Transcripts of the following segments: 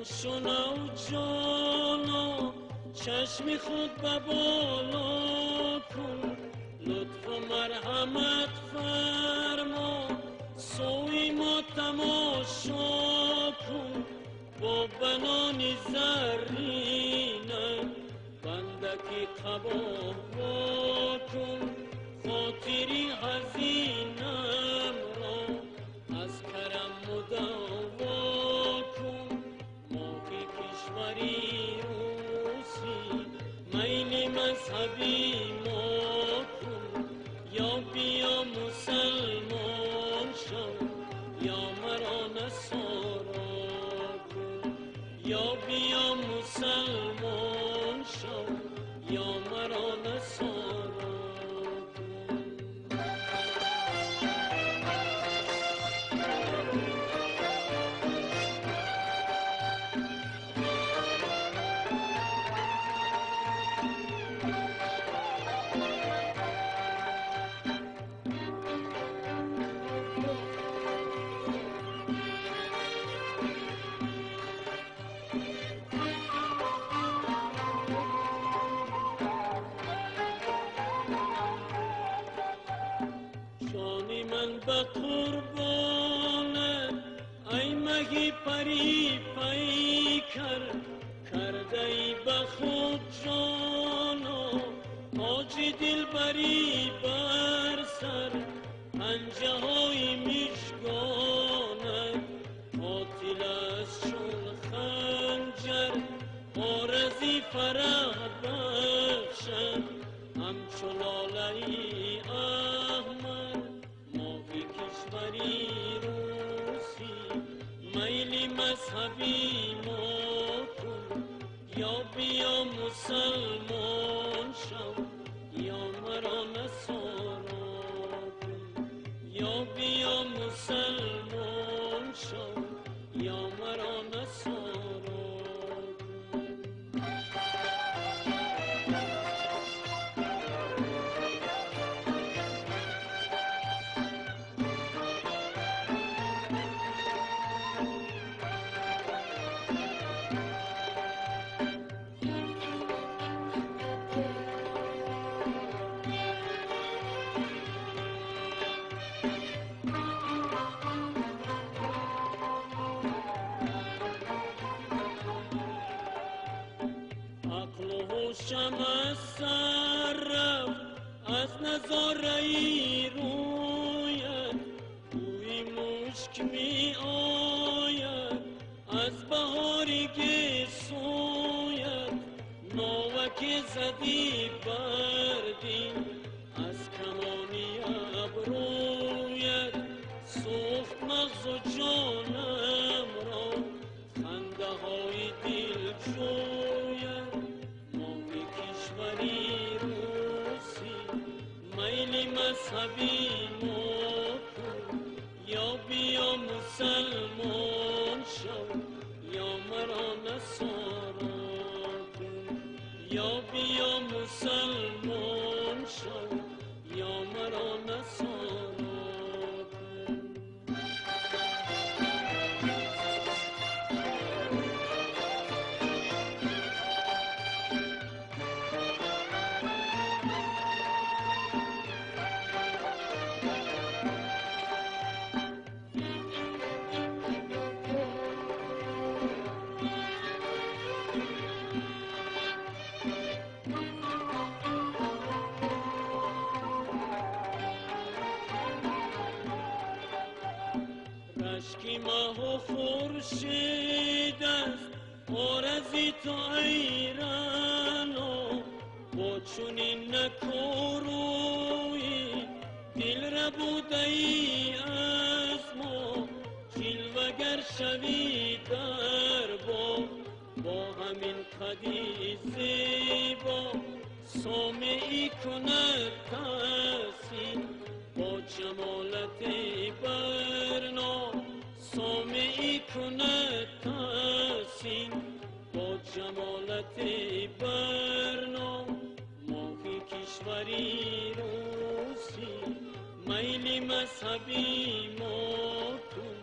شنا و جانا چشمی خود به بالا کن، لطف و مرحمت فرما سوی ما تماشا کن. با بنانی زرینم بندکی قبا کن، خاطری حزینم را از کرم مداوا کن. ماهی کشوری روسی میل مذهبی ما کن، یا بیا مسلمان شو یا مرا نصارا کن. یا بیا مسلمان شو یا مرا نصارا من به قربانت ای مهی پری پیکر، کرده ای به خود جانا تاج دلبری بر سر. پنجه های مژگانت قاتل است چون خنجر، عارضی فرح بخشد همچو لاله ای احمر. ماهی کشوری روسی میل مذهبی ما کن، یا بیا مسلمان شو یا مرا نصارا کن. یا بیا مسلمان شو یا مرا نصارا هوشم از سر رفت از نظاره ای رویت، بوی مشک می آید از بهاری که سویت. ناوک زدی بردی از کمانی ابرویت، سوخت مغز و جانم را خنده های دل جویت. روسی میل مذهبی ما کن، یا بیا مسلمان شو یا مرا نصارا کن. یا بیا مسلمان شو یا مرا نصارا کن. رشکی ماه و خورشید است آرزی تو ایرانو، با چونین نکوروی دل ربوده ای از ما. جلوگر شوی در با همین قدی زیبا، سامعی کند تحسین با جمالت برنا. سامعی کند تحسین با جمالت برنا. ماهی کشوری روسی میل مذهبی ما کن،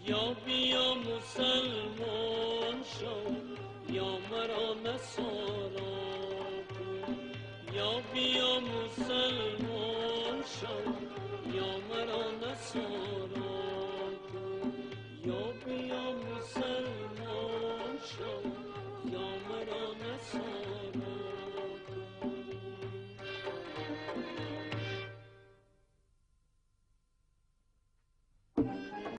یا بیا مسلمان شو یا مرا نصارا کن یا بیا مسلمان شو یا مرا نصارا کن یا بیا مسلمان شو یا مرا نصارا